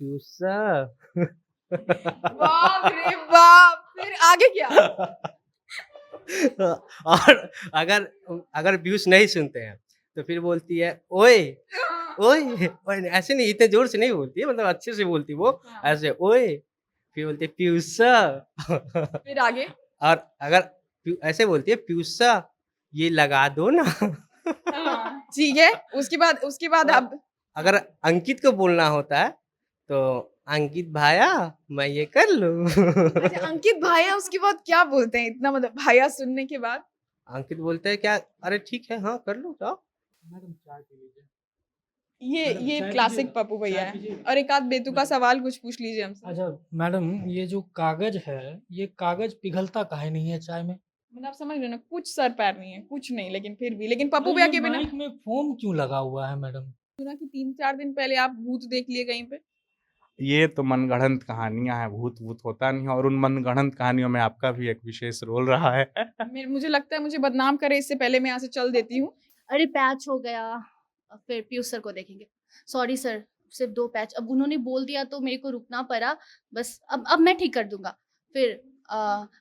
पियूसा बाप रे बाप! फिर आगे क्या? और अगर अगर पीयूष नहीं सुनते हैं, तो फिर बोलती है, "ओए, ओए" और ऐसे नहीं, इतने ज़ोर से नहीं बोलती है, मतलब अच्छे से बोलती है वो, हाँ, ऐसे ओए, फिर बोलती है पियूसा। फिर आगे? और अगर ऐसे बोलती है, "पियूसा, ये लगा दो ना।" हाँ, ठीक है। उसके बाद और अब अगर हाँ। अंकित को बोलना होता है, तो अंकित भाया, मैं ये कर लूँ? अच्छा, अंकित भाया उसके बाद क्या बोलते हैं इतना, मतलब भाया सुनने के बाद? अंकित बोलते हैं क्या, "अरे ठीक है, हाँ, कर लो, जाओ।" मैडम चाय पी लीजिए। ये चाय क्लासिक पीजिएगा? पप्पू भैया चाय है। पीजिएगा? और एक आध बेतुका सवाल कुछ पूछ लीजिए हमसे। अच्छा मैडम, ये जो कागज है, ये कागज पिघलता काहे नहीं है चाय में? मतलब आप समझ रहे हो ना, कुछ सर पैर नहीं है, कुछ नहीं, लेकिन फिर भी, लेकिन पप्पू अरे भैया ये के बिना माइक में फोम क्यों लगा हुआ है मैडम? सुना कि 3-4 दिन पहले आप भूत देख लिए कहीं पे। ये तो मनगढ़ंत कहानियाँ हैं, भूत-वूत होता नहीं है और उन मनगढ़ंत कहानियों में आपका भी एक विशेष रोल रहा है। मुझे लगता है मुझे बदनाम करे इससे पहले मैं यहाँ से चल देती हूँ। अरे पैच हो गया। फिर पीयूष सर को देखेंगे। सॉरी सर, सिर्फ 2 पैच। अब उन्होंने बोल दिया तो मेरे को रुकना पड़ा। बस अब मैं ठीक कर दूँगा। फिर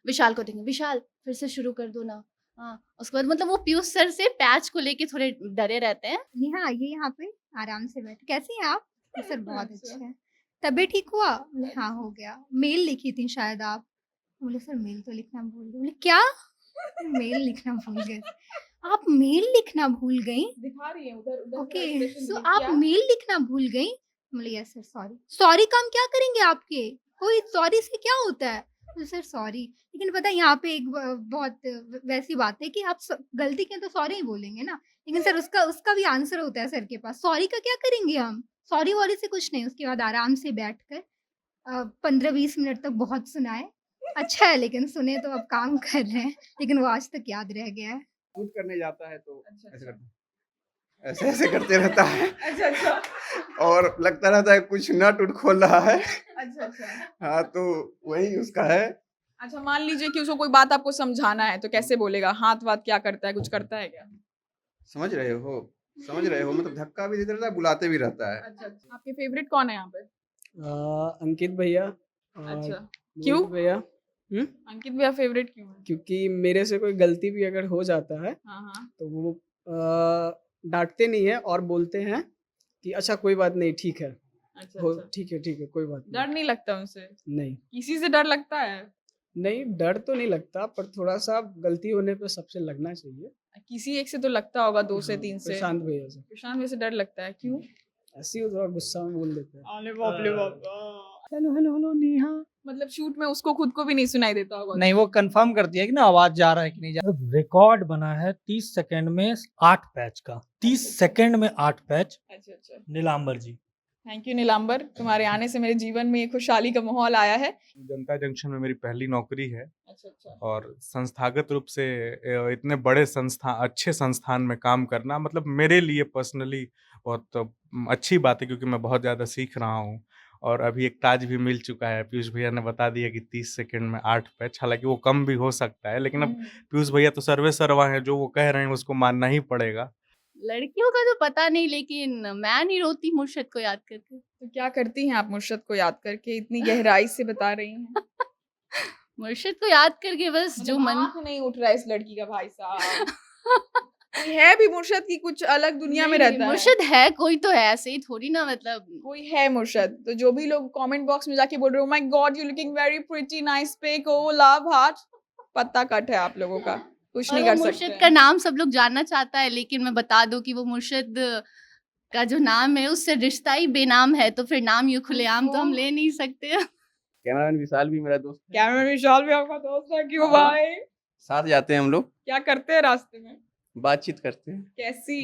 विशाल को देखेंगे। विशाल फिर से शुरू कर दो ना। हाँ, उसके बाद मतलब वो पीयूष सर से पैच को लेके थोड़े डरे रहते हैं। नेहा आइए यहाँ पे, आराम से बैठे। कैसी हैं आप? जी सर बहुत अच्छा। अच्छे हैं। तबीयत ठीक हुआ? बोले हाँ हो गया। मेल लिखी थी शायद आप? बोले सर मेल तो लिखना भूल गए। बोले क्या? मेल लिखना भूल गए। आप मेल लिखना भूल गई? दिखा रही है उधर उधर ओके, expression सो दिए, आप क्या? मेल लिखना भूल गई? बोले यस सर सॉरी। सॉरी का हम क्या करेंगे आपके? कोई सॉरी से क्या होता है? बोले सर सॉरी। लेकिन पता है यहाँ पे एक बहुत वैसी बात है कि आप गलती की तो सॉरी ही बोलेंगे ना, लेकिन सर उसका उसका भी आंसर होता है सर के पास। सॉरी का क्या करेंगे हम? सॉरी वॉरी से कुछ नहीं। उसके बाद आराम से बैठकर 15-20 मिनट तक बहुत सुनाए। अच्छा है, लेकिन सुने तो अब काम कर रहे हैं, लेकिन वो आज तक याद रह गया है। शूट करने जाता है तो अच्छा, ऐसे अच्छा। करता है, ऐसे-ऐसे करते रहता है अच्छा, अच्छा। और लगता रहता है कुछ नट उट खोल रहा है। अच्छा, अच्छा। हाँ, तो वही उसका है। अच्छा, मान लीजिए कि उसको कोई बात आपको समझाना है, तो कैसे बोलेगा? हाथ-वाथ क्या करता है? कुछ करता है क्या? समझ रहे हो? समझ रहे हो? मतलब धक्का भी देता रहता है, बुलाते भी रहता है। अच्छा, अच्छा। आपके फेवरेट कौन है यहाँ पे? अंकित भैया अच्छा, मोहित क्यों? भैया। अंकित भैया फेवरेट क्यों है? क्योंकि मेरे से कोई गलती भी अगर हो जाता है, हाँ, हाँ। तो वो डाँटते नहीं हैं और बोलते हैं कि अच्छा कोई बात नहीं, ठीक है, अच्छा, हो अच्छा। ठीक है, कोई बात डर नहीं लगता उनसे? नहीं। किसी से डर लगता है? नहीं, डर तो नहीं लगता, पर थोड़ा-सा गलती होने पे सबसे लगना चाहिए। किसी एक से तो लगता होगा, 2 से हाँ, 3 से। प्रशांत भैया से। प्रशांत भैया से डर लगता है, क्यों? ऐसे ही वो थोड़ा गुस्सा में बोल देते हैं। अरे बाप रे बाप! Hello hello hello Neha. मतलब शूट में उसको खुद को भी नहीं सुनाई देता होगा। नहीं, वो कंफर्म करती है कि ना आवाज जा रहा है कि नहीं जा रहा। रिकॉर्ड बना है 30 सेकंड में 8 पैच का। 30 सेकंड में 8 पैच। अच्छा, अच्छा। नीलांबर जी। थैंक यू नीलांबर, तुम्हारे आने से मेरे जीवन में एक खुशहाली का माहौल आया है। जनता जंक्शन में मेरी पहली नौकरी है अच्छा, अच्छा। और संस्थागत रूप से इतने बड़े अच्छे संस्थान में काम करना मतलब मेरे लिए पर्सनली बहुत अच्छी बात है क्योंकि मैं बहुत ज़्यादा सीख रहा हूँ और अभी एक ताज भी मिल चुका है। पीयूष भैया ने बता दिया कि 30 सेकंड में 8 पैच, हालाँकि वो कम भी हो सकता है, लेकिन अब पीयूष भैया तो सर्वे सर्वा हैं, जो वो कह रहे हैं उसको मानना ही पड़ेगा। लड़कियों का तो पता नहीं, लेकिन मैं नहीं रोती मुर्शद को याद करके। तो क्या करती हैं आप मुर्शद को याद करके, इतनी गहराई से बता रही हैं? मुर्शद को याद करके बस जो मतलब मन आँख नहीं उठ रहा है इस लड़की का, भाई साहब। कोई है भी मुर्शद की कुछ अलग दुनिया में नहीं, रहता है? मुर्शद है, कोई तो है, ऐसे ही थोड़ी ना, मतलब कोई है मुर्शद। तो जो भी लोग कमेंट बॉक्स में जाके बोल रहे हो, my god you looking very pretty, nice pic, oh love heart, पत्ता कट है आप लोगों का, कुछ और नहीं वो कर मुर्शद सकते का हैं। नाम सब लोग जानना चाहता है, लेकिन मैं बता दूं कि वो मुर्शद का जो नाम है उससे रिश्ता ही बेनाम है, तो फिर नाम यूँ खुलेआम तो हम ले नहीं सकते। कैमरामैन विशाल भी मेरा दोस्त है। कैमरा विशाल भी आपका दोस्त है? क्यों भाई? साथ जाते हैं हम लोग, क्या करते हैं रास्ते में? बातचीत करते हैं। कैसी?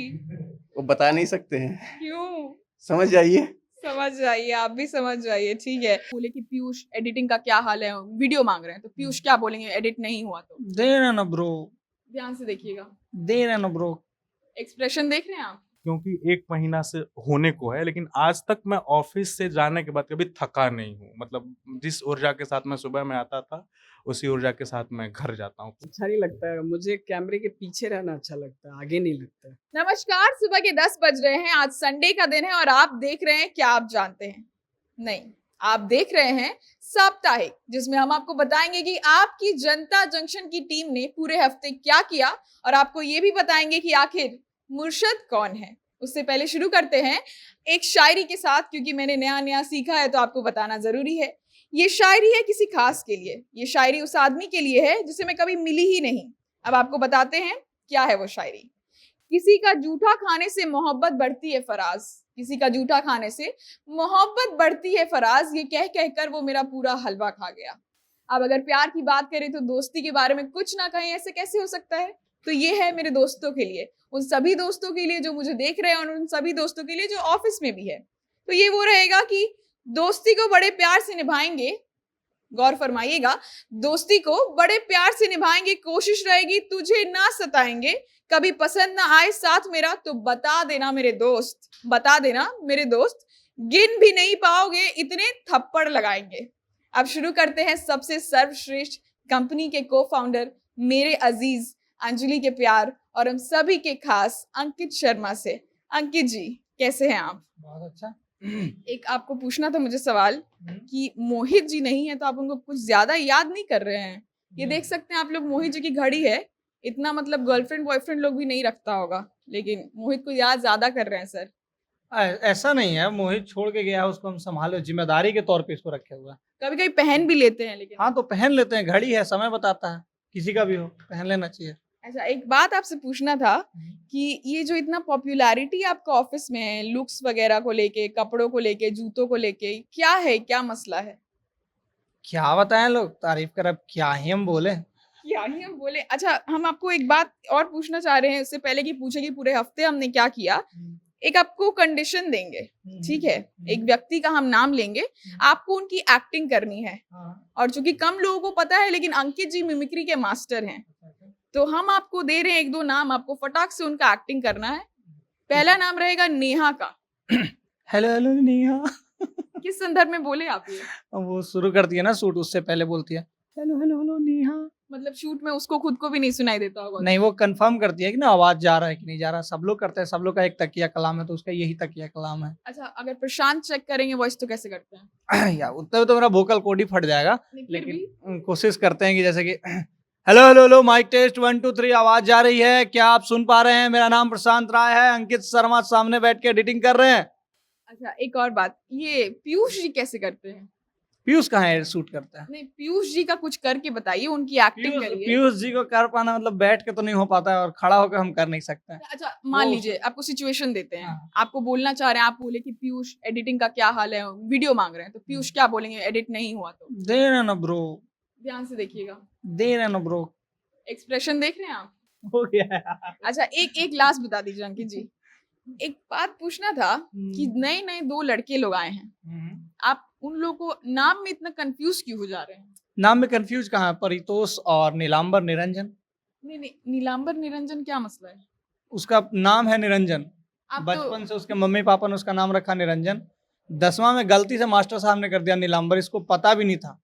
वो बता नहीं सकते हैं। क्यों? समझ जाइए। समझ जाइए, आप भी समझ जाइए, ठीक है। बोले कि पीयूष एडिटिंग का क्या हाल है, वीडियो मांग रहे हैं, तो पीयूष क्या बोलेंगे एडिट नहीं हुआ तो? दे रहा ना ब्रो, ध्यान से देखिएगा, दे रहा ना ब्रो। एक्सप्रेशन देख रहे हैं आप? क्योंकि 1 महीना से होने को है, लेकिन आज तक मैं ऑफिस से जाने के बाद कभी थका नहीं हूँ। मतलब जिस ऊर्जा के साथ मैं सुबह में आता था, उसी ऊर्जा के साथ मैं घर जाता हूँ। अच्छा नहीं लगता है, मुझे कैमरे के पीछे रहना अच्छा लगता है, आगे नहीं लगता है। नमस्कार, सुबह के 10 बज रहे हैं, आज संडे का दिन है और आप देख रहे हैं क्या आप जानते हैं। नहीं, आप देख रहे हैं साप्ताहिक, जिसमें हम आपको बताएंगे कि आपकी जनता जंक्शन की टीम ने पूरे हफ्ते क्या किया और आपको ये भी बताएंगे कि आखिर मुर्शद कौन है। उससे पहले शुरू करते हैं एक शायरी के साथ, क्योंकि मैंने नया नया सीखा है तो आपको बताना जरूरी है। ये शायरी है किसी खास के लिए, ये शायरी उस आदमी के लिए है जिसे मैं कभी मिली ही नहीं। अब आपको बताते हैं क्या है वो शायरी। किसी का जूठा खाने से मोहब्बत बढ़ती है फराज, किसी का जूठा खाने से मोहब्बत बढ़ती है फराज, ये कह कह कर वो मेरा पूरा हलवा खा गया। अब अगर प्यार की बात करें तो दोस्ती के बारे में कुछ ना कहें, ऐसे कैसे हो सकता है। तो ये है मेरे दोस्तों के लिए, उन सभी दोस्तों के लिए जो मुझे देख रहे हैं और उन सभी दोस्तों के लिए जो ऑफिस में भी है। तो ये वो रहेगा कि दोस्ती को बड़े प्यार से निभाएंगे, गौर फरमाइएगा, दोस्ती को बड़े प्यार से निभाएंगे, कोशिश रहेगी तुझे ना सताएंगे, कभी पसंद ना आए साथ मेरा तो बता देना मेरे दोस्त, बता देना मेरे दोस्त, गिन भी नहीं पाओगे इतने थप्पड़ लगाएंगे। अब शुरू करते हैं सबसे सर्वश्रेष्ठ कंपनी के को फाउंडर, मेरे अजीज अंजलि के प्यार और हम सभी के खास अंकित शर्मा से। अंकित जी, कैसे हैं आप? बहुत अच्छा। एक आपको पूछना था मुझे सवाल कि मोहित जी नहीं है तो आप उनको कुछ ज्यादा याद नहीं कर रहे हैं। ये देख सकते हैं आप लोग, मोहित जी की घड़ी है, इतना मतलब गर्लफ्रेंड बॉयफ्रेंड लोग भी नहीं रखता होगा, लेकिन मोहित को याद ज्यादा कर रहे हैं सर। ऐसा नहीं है, मोहित छोड़ के गया है, उसको हम संभालो, जिम्मेदारी के तौर पे इसको रखे हुआ है। कभी कभी पहन भी लेते हैं लेकिन। हाँ तो पहन लेते हैं, घड़ी है, समय बताता है, किसी का भी हो पहन लेना चाहिए। अच्छा, एक बात आपसे पूछना था कि ये जो इतना पॉपुलैरिटी आपका ऑफिस में है, लुक्स वगैरह को लेके, कपड़ों को लेके, जूतों को लेके, क्या है, क्या मसला है? क्या बताएं, लोग तारीफ कर, अब क्या ही हम बोले। क्या ही हम बोले। अच्छा, हम आपको एक बात और पूछना चाह रहे हैं उससे पहले कि पूछे कि पूरे हफ्ते हमने क्या किया। एक आपको कंडीशन देंगे, ठीक है, एक व्यक्ति का हम नाम लेंगे, आपको उनकी एक्टिंग करनी है। और चूंकि कम लोगों को पता है, लेकिन अंकित जी मिमिक्री के मास्टर हैं, तो हम आपको दे रहे हैं एक दो नाम, आपको फटाक से उनका एक्टिंग करना है। पहला नाम रहेगा नेहा का। Hello hello Neha. किस संदर्भ में बोले आप ये? वो शुरू करती है ना शूट, उससे पहले बोलती है हेलो हेलो हेलो नेहा। मतलब शूट में उसको खुद को भी नहीं सुनाई देता होगा? नहीं, वो कंफर्म करती है कि ना आवाज जा रहा है कि नहीं जा रहा। सब लोग करते हैं, सब लोग का एक तकिया कलाम है, तो उसका यही तकिया कलाम है। अच्छा, अगर प्रशांत चेक करेंगे वॉइस तो कैसे करते हैं? या उतना तो मेरा वोकल कोड ही फट जाएगा, फिर भी? लेकिन कोशिश करते हैं कि जैसे कि hello hello hello, mic test 1 2 3, आवाज जा रही है, क्या आप सुन पा रहे हैं? मेरा नाम प्रशांत राय है, अंकित शर्मा सामने बैठ के एडिटिंग कर रहे हैं। अच्छा, एक और बात, ये पीयूष जी कैसे करते हैं? पीयूष कहाँ है शूट करता है? नहीं, पीयूष जी का कुछ करके बताइए, उनकी एक्टिंग करिए। पीयूष जी को कर पाना मतलब बैठ के तो नहीं हो पाता है, और खड़ा होकर हम कर नहीं सकते हैं। अच्छा, मान वो- लीजिए आपको सिचुएशन देते हैं, हाँ। आपको बोलना चाह रहे हैं, आप बोले कि पीयूष एडिटिंग का क्या हाल है, वीडियो मांग रहे हैं, तो पीयूष क्या बोलेंगे एडिट नहीं हुआ तो? दे रहे ना ब्रो, ध्यान से देखिएगा, दे रहे ना ब्रो। एक्सप्रेशन देख रहे हैं आप? हो गया है। अच्छा, एक लास्ट बता दीजिए अंकित जी, एक बात पूछना था कि नए नए दो लड़के लोग आए हैं, आप उन लोगों को नाम में इतना कंफ्यूज क्यों हो जा रहे हैं? नाम में कंफ्यूज कहाँ है? परितोष और नीलांबर निरंजन। नहीं, नीलांबर निरंजन क्या मसला है? उसका नाम है निरंजन, आप बचपन से उसके मम्मी पापा ने उसका नाम रखा निरंजन। 10वां में गलती से मास्टर साहब ने कर दिया नीलांबर, इसको पता भी नहीं था।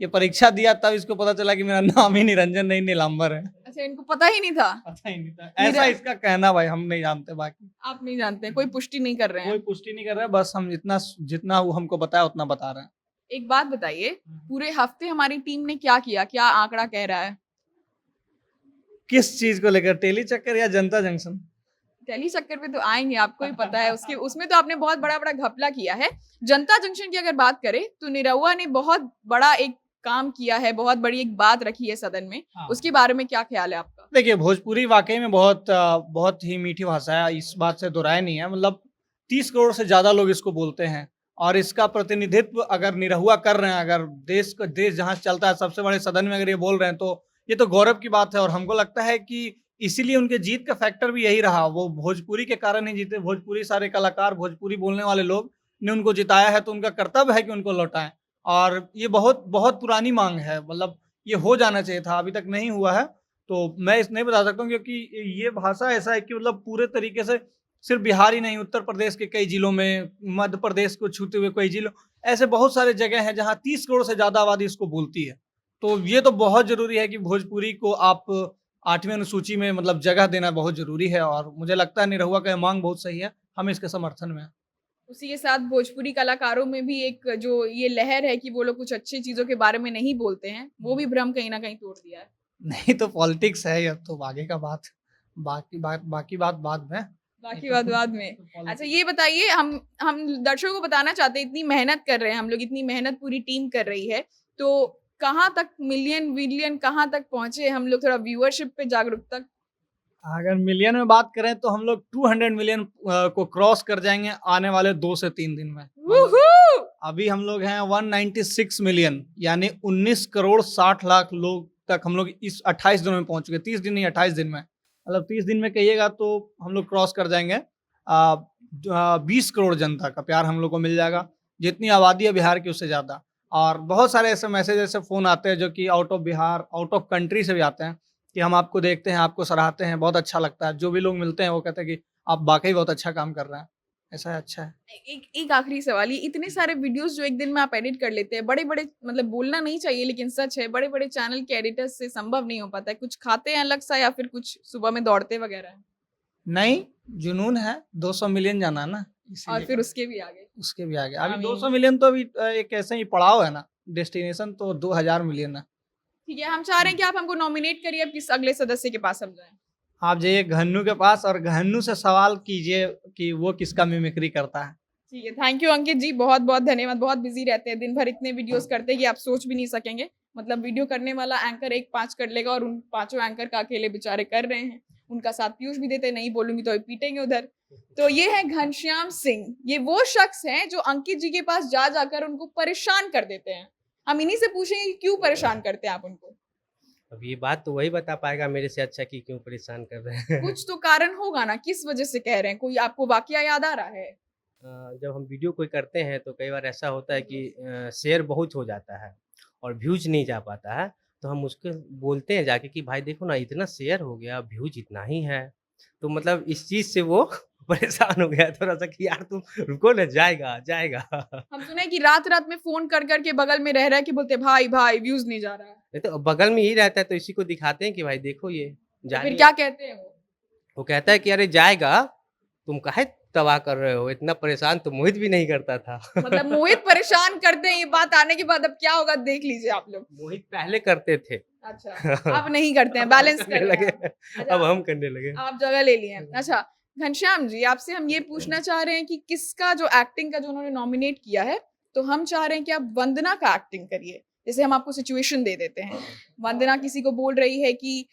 ये परीक्षा दिया तब इसको पता चला कि मेरा नाम ही निरंजन नहीं नीलांबर है। अच्छा, इनको पता ही नहीं था? पता ही नहीं था, ऐसा इसका कहना, भाई हम नहीं जानते, बाकी आप नहीं जानते हैं, कोई पुष्टि नहीं कर रहे कोई हैं? पुष्टि नहीं कर रहा है, बस हम जितना जितना वो हमको बताया उतना बता रहे हैं। एक बात बताइए, पूरे हफ्ते हमारी टीम ने क्या किया, क्या आंकड़ा कह रहा है? किस चीज को लेकर, टेली चक्कर या जनता जंक्शन? दिल्ली चक्कर पे तो आएंगे, आपको ही पता है, उसके उसमें तो आपने बहुत बड़ा बड़ा घपला किया है। जनता जंक्शन की अगर बात करें तो निरहुआ ने बहुत बड़ा एक काम किया है, बहुत बड़ी एक बात रखी है सदन में, हाँ। उसके बारे में क्या ख्याल है आपका? देखिए, भोजपुरी वाकई में बहुत ही मीठी भाषा है, इस बात से दो राय नहीं है। मतलब 30 करोड़ से ज्यादा लोग इसको बोलते हैं, और इसका प्रतिनिधित्व अगर निरहुआ कर रहे हैं, अगर देश जहाँ चलता है सबसे बड़े सदन में अगर ये बोल रहे हैं, तो ये तो गौरव की बात है। और हमको लगता है कि इसीलिए उनके जीत का फैक्टर भी यही रहा, वो भोजपुरी के कारण ही जीते। भोजपुरी सारे कलाकार, भोजपुरी बोलने वाले लोग ने उनको जिताया है, तो उनका कर्तव्य है कि उनको लौटाएं। और ये बहुत बहुत पुरानी मांग है, मतलब ये हो जाना चाहिए था, अभी तक नहीं हुआ है। तो मैं इस नहीं बता सकता हूँ, क्योंकि ये भाषा ऐसा है कि मतलब पूरे तरीके से सिर्फ बिहार ही नहीं, उत्तर प्रदेश के कई जिलों में, मध्य प्रदेश को छूते हुए कई जिलों, ऐसे बहुत सारे जगह हैं जहाँ 30 करोड़ से ज्यादा आबादी इसको बोलती है। तो ये तो बहुत जरूरी है कि भोजपुरी को आप 8वीं अनुसूची में मतलब जगह देना बहुत जरूरी है। और मुझे लगता है निरहुआ का मांग बहुत सही है, हम इसके समर्थन में हैं। उसी के साथ भोजपुरी कलाकारों में भी एक जो ये लहर है कि वो लोग कुछ अच्छी चीजों के बारे में नहीं बोलते हैं, वो भी भ्रम कहीं ना कहीं तोड़ दिया है। नहीं तो पॉलिटिक्स है, ये तो आगे का बात, बाकी बात बाद में। बाकी बात बाद में। अच्छा ये बताइए, हम दर्शकों को बताना चाहते हैं, इतनी मेहनत कर रहे हैं हम लोग, इतनी मेहनत पूरी टीम कर रही है, तो कहाँ तक मिलियन विलियन कहाँ तक पहुंचे हम लोग, थोड़ा व्यूअरशिप पे जागरूकता। अगर मिलियन में बात करें तो हम लोग 200 मिलियन को क्रॉस कर जाएंगे आने वाले 2 से 3 दिन में। वूहू! अभी हम लोग हैं 196 मिलियन, यानी 19 करोड़ 60 लाख लोग तक हम लोग इस 28 दिनों में पहुंच चुके। 30 दिन नहीं, 28 दिन में, मतलब 30 दिन में कहिएगा तो हम लोग क्रॉस कर जाएंगे। 20 करोड़ जनता का प्यार हम लोग को मिल जाएगा, जितनी आबादी है बिहार की उससे ज़्यादा। और बहुत सारे ऐसे मैसेज, ऐसे फ़ोन आते हैं जो कि out of Bihar, out of country से भी आते हैं कि हम आपको देखते हैं, आपको सराहते हैं, बहुत अच्छा लगता है। जो भी लोग मिलते हैं वो कहते हैं कि आप वाकई बहुत अच्छा काम कर रहे हैं। ऐसा है, अच्छा है। एक आखिरी सवाल, ये इतने सारे वीडियोस जो एक दिन में आप एडिट कर लेते हैं, बड़े बड़े, मतलब बोलना नहीं चाहिए लेकिन सच है, बड़े बड़े चैनल के एडिटर्स से संभव नहीं हो पाता है। कुछ खाते हैं अलग सा या फिर कुछ सुबह में दौड़ते वगैरह हैं? नहीं, जुनून है, 200 मिलियन जाना है ना, और इसीलिए फिर उसके भी आगे। उसके भी आगे। अभी आमीन। 200 मिलियन तो अभी एक ऐसे ही पड़ाव है ना, डेस्टिनेशन तो 2000 मिलियन है। ठीक है, हम चाह रहे हैं कि आप हमको नॉमिनेट करिए, अब किस अगले सदस्य के पास हम जाएं। आप जाइए घन्नू के पास और घन्नू से सवाल कीजिए कि वो किसका मिमिक्री करता है। ठीक है, थैंक यू अंकित जी, बहुत बहुत धन्यवाद। बहुत बिजी रहते हैं, दिन भर इतने वीडियोस करते हैं कि आप सोच भी नहीं सकेंगे। मतलब वीडियो करने वाला एंकर 1-5 कर लेगा और उन 5 एंकर का अकेले बेचारे कर रहे हैं। उनका साथ पीयूष भी देते, नहीं बोलूंगी तो पीटेंगे उधर। तो ये है घनश्याम सिंह, ये वो शख्स हैं जो अंकित जी के पास जा जाकर उनको परेशान कर देते हैं। हम इन्हीं से पूछेंगे कि क्यों परेशान करते हैं आप उनको। अब ये बात तो वही बता पाएगा मेरे से अच्छा कि क्यों परेशान कर रहे हैं। कुछ तो कारण होगा ना, किस वजह से कह रहे हैं? कोई आपको वाकया याद आ रहा है? जब हम वीडियो कोई करते हैं तो कई बार ऐसा होता है कि शेयर बहुत हो जाता है और व्यूज नहीं जा पाता है, तो हम उसको बोलते हैं जाके कि भाई देखो ना इतना शेयर हो गया, व्यूज इतना ही है। तो मतलब इस चीज़ से वो परेशान हो गया थोड़ा सा कि यार तुम रुको ना, जाएगा जाएगा। हम सुने कि रात-रात में फ़ोन कर कर के बगल में रह के बोलते भाई भाई व्यूज़ नहीं जा रहा है। नहीं तो बगल में ही रहता है तो इसी को दिखाते हैं कि भाई देखो ये तो जा फिर रही क्या है। कहते हैं वो? वो कहता है कि अरे जाएगा, तुम काहे तबाह कर रहे हो, इतना परेशान तो मोहित भी नहीं करता था। मतलब मोहित परेशान करते हैं, ये बात आने के बाद अब क्या होगा देख लीजिए आप लोग। मोहित पहले करते थे। अच्छा, अब नहीं करते हैं, अब हम बैलेंस करने कर रहे लगे, हैं। अच्छा, अब हम करने लगे। आप जगह ले लिए हैं। अच्छा, घनश्याम जी आपसे हम ये पूछना चाह रहे हैं कि किसका जो एक्टिंग का जो उन्होंने नॉमिनेट किया है, तो हम चाह रहे हैं कि आप वंदना का एक्टिंग करिए। जैसे हम आपको सिचुएशन दे देते हैं, वंदना किसी को बोल रही है कि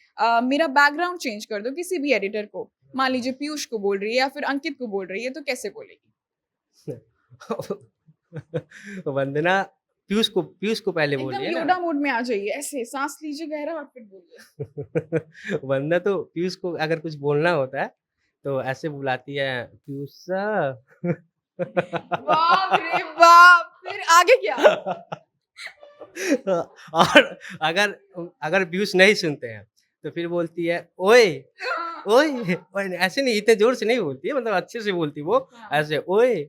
मेरा बैकग्राउंड चेंज कर दो, किसी भी एडिटर को, मान लीजिए पीयूष को बोल रही है या फिर अंकित को बोल रही है, तो कैसे बोलेगी? वंदना पीयूष को पहले बोल एकदम रही है योडा ना। मोड में आ जाइए, ऐसे सांस लीजिए गहरा और फिर बोलिए। वंदना तो पीयूष को अगर कुछ बोलना होता है तो ऐसे बुलाती है, पीयूष सर। बाप रे बाप! फिर आगे क्या? और अगर पीयूष नहीं सुनते हैं तो फिर बोलती है ओए ओए ओए, ऐसे नहीं, इतने जोर से नहीं बोलती है, मतलब अच्छे से बोलती है वो, हाँ। ऐसे ओए,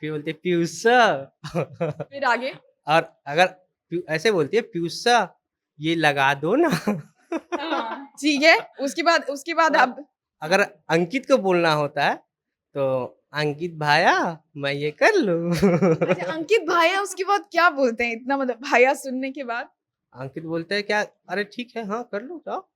फिर बोलती है पीयूष सर। फिर आगे? और अगर ऐसे बोलती है पीयूष सर ये लगा दो ना। हाँ, ठीक है। उसके बाद अब अगर अंकित को बोलना होता है तो अंकित भाया मैं ये कर लूं। अच्छा, अंकित भाया उसके बाद क्या बोलते हैं इतना, मतलब भाया सुनने के बाद? अंकित बोलते हैं क्या, अरे ठीक है, हाँ कर लो जाओ।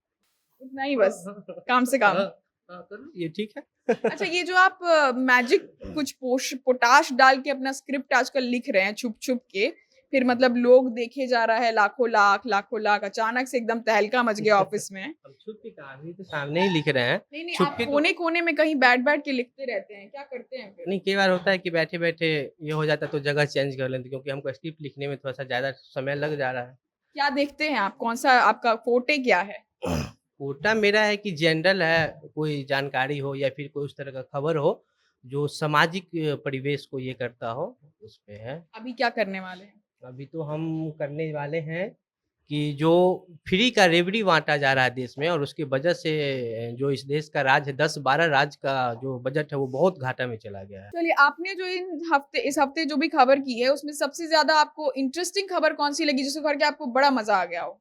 उतना ही बस, काम से काम। हाँ, कर लो, ये ठीक है। अच्छा, ये जो आप मैजिक कुछ पोटाश डाल के अपना स्क्रिप्ट आजकल लिख रहे हैं छुप के, फिर मतलब लोग देखे जा रहा है लाखों लाख, अचानक से एकदम तहलका मच गया ऑफिस में। हम छुप के कहानी तो सामने ही लिख रहे हैं। नहीं छुप आप के तो- कोने में कहीं बैठ के लिखते रहते हैं, क्या करते हैं फिर? नहीं, कई बार होता है कि बैठे बैठे ये हो जाता है तो जगह चेंज कर लेते, क्योंकि हमको स्क्रिप्ट लिखने में थोड़ा सा ज्यादा समय लग जा रहा है। क्या देखते हैं आप, कौन सा आपका फोटे क्या है? कोटा मेरा है कि जनरल है, कोई जानकारी हो या फिर कोई उस तरह का खबर हो जो सामाजिक परिवेश को ये करता हो, उस पे है। अभी क्या करने वाले हैं? अभी तो हम करने वाले हैं कि जो फ्री का रेवड़ी बांटा जा रहा है देश में, और उसकी वजह से जो इस देश का राज है, 10-12 राज्य का जो बजट है वो बहुत घाटा में चला गया है। चलिए, आपने जो इस हफ्ते जो भी खबर की है उसमें सबसे ज्यादा आपको इंटरेस्टिंग खबर कौन सी लगी, जिसको करके आपको बड़ा मजा आ गया हो?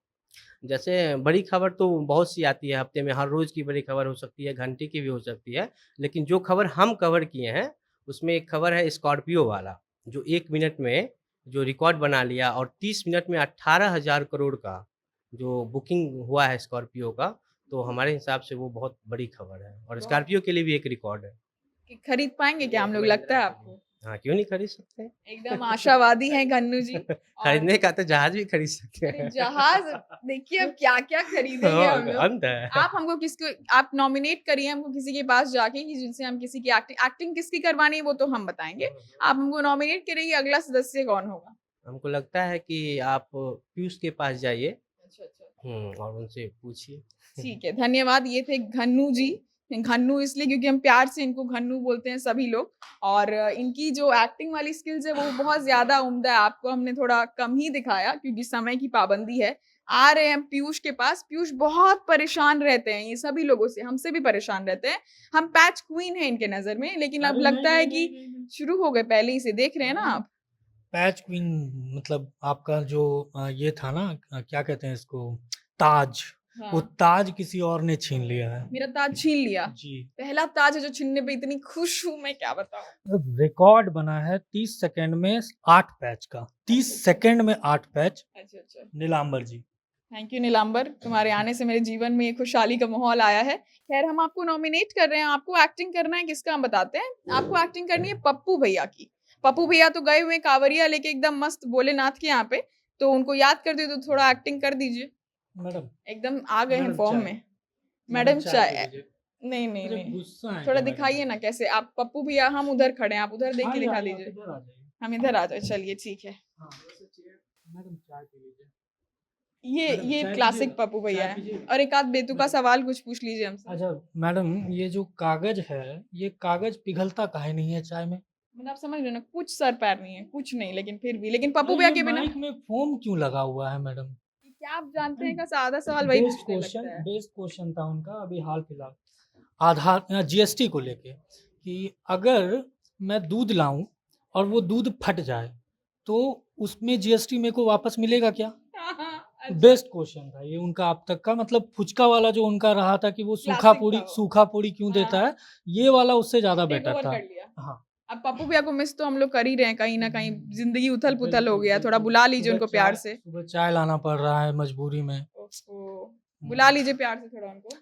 जैसे बड़ी खबर तो बहुत सी आती है हफ्ते में, हर रोज की बड़ी खबर हो सकती है, घंटे की भी हो सकती है, लेकिन जो खबर हम कवर किए हैं उसमें एक खबर है स्कॉर्पियो वाला, जो 1 मिनट में जो रिकॉर्ड बना लिया और 30 मिनट में 18,000 करोड़ का जो बुकिंग हुआ है स्कॉर्पियो का, तो हमारे हिसाब से वो बहुत बड़ी खबर है और स्कॉर्पियो के लिए भी एक रिकॉर्ड है। कि खरीद पाएंगे क्या हम लोग, लगता है आपको? हाँ, क्यों नहीं खरीद सकते? एकदम आशावादी हैं घन्नू जी। और खरीदने का तो जहाज भी खरीद सकते अरे हैं। जहाज, देखिए अब क्या-क्या खरीदेंगे हाँ, हम लोग। अंत है। आप हमको किसको, आप नॉमिनेट करिए हमको किसी के पास जाके कि जिनसे हम किसी की एक्टिंग किसकी करवानी है वो तो हम बताएँगे। आप हमको नॉमिनेट करिए, अगला सदस्य कौन होगा? हमको लगता है कि आप पीयूष के पास जाइए अच्छा। और उनसे पूछिए। ठीक है, धन्यवाद। ये थे घन्नू जी। घन्नू इसलिए क्योंकि हम प्यार से इनको घन्नू बोलते हैं सभी लोग, और इनकी जो एक्टिंग वाली स्किल्स है वो बहुत ज़्यादा उम्दा है। आपको हमने थोड़ा कम ही दिखाया क्योंकि समय की पाबंदी है। आ रहे हैं पीयूष के पास। पीयूष बहुत परेशान रहते हैं ये सभी लोगों से, हमसे भी परेशान रहते हैं। हम पैच क्वीन हैं इनके नज़र में, लेकिन अब लगता है कि शुरू हो गए पहले ही से। देख रहे हैं ना आप? पैच क्वीन मतलब आपका जो ये था ना, क्या कहते हैं इसको, ताज, वो हाँ, ताज किसी और ने छीन लिया है। मेरा ताज छीन लिया। जी, पहला ताज है जो छीनने पे इतनी खुश हूँ मैं, क्या बताऊँ। मतलब रिकॉर्ड बना है 30 सेकंड में 8 पैच का, 30 सेकंड में 8 पैच। अच्छा। नीलांबर जी, थैंक यू नीलांबर, तुम्हारे आने से मेरे जीवन में एक खुशहाली का माहौल आया है। खैर हम आपको नॉमिनेट कर रहे हैं, आपको एक्टिंग करना है किसका हम बताते हैं। आपको एक्टिंग करनी है पप्पू भैया की। पप्पू भैया तो गए हुए हैं कांवरिया लेके एकदम मस्त भोलेनाथ के यहाँ पे, तो उनको याद कर दे तो थोड़ा एक्टिंग कर दीजिए। मैडम एकदम आ गए हैं मैडम फॉर्म चाय। में। मैडम पी चाय, लीजिए। नहीं अरे गुस्सा है थोड़ा क्या मैडम? दिखाइए ना कैसे आप। पप्पू भैया हम उधर खड़े हैं, आप उधर देख के आइए, दिखा आइए, आप दीजिए। इधर आ जाइए। हम इधर आ जाए, चलिए ठीक है। हाँ, मैडम चाय पी लीजिए। ये मैडम, ये चाय क्लासिक पीजिए, पप्पू भैया चाय है। पीजिए। और एक आध बेतुका सवाल कुछ पूछ लीजिए हमसे। अच्छा मैडम, ये जो कागज है, ये कागज पिघलता काहे नहीं है चाय में? मतलब आप समझ रहे हो ना, कुछ सर पैर नहीं है, कुछ नहीं, लेकिन फिर भी, लेकिन पप्पू अरे भैया ये के बिना माइक में फोम क्यों लगा हुआ है मैडम? क्या आप जानते हैं का सादा सवाल वही पूछने लगता है। बेस्ड क्वेश्चन था उनका अभी हाल फिलहाल, आधार जीएसटी को लेके, कि अगर मैं दूध लाऊं और वो दूध फट जाए तो उसमें जीएसटी मेरे को वापस मिलेगा क्या? अच्छा, बेस्ट क्वेश्चन था ये उनका अब तक का, मतलब फुचका वाला जो उनका रहा था कि वो क्लासिक था वो। सूखा पूरी क्यों हाँ, देता है, ये वाला उससे ज्यादा टेक बेटर ओवर था। कर लिया। हाँ, अब पप्पू भैया को मिस तो हम लोग कर ही रहे हैं, कहीं ना कहीं जिंदगी उथल पुथल हो गया। थोड़ा बुला लीजिए उनको प्यार से। सुबह चाय लाना पड़ रहा है मजबूरी में। ओहो, बुला लीजिए प्यार से थोड़ा उनको।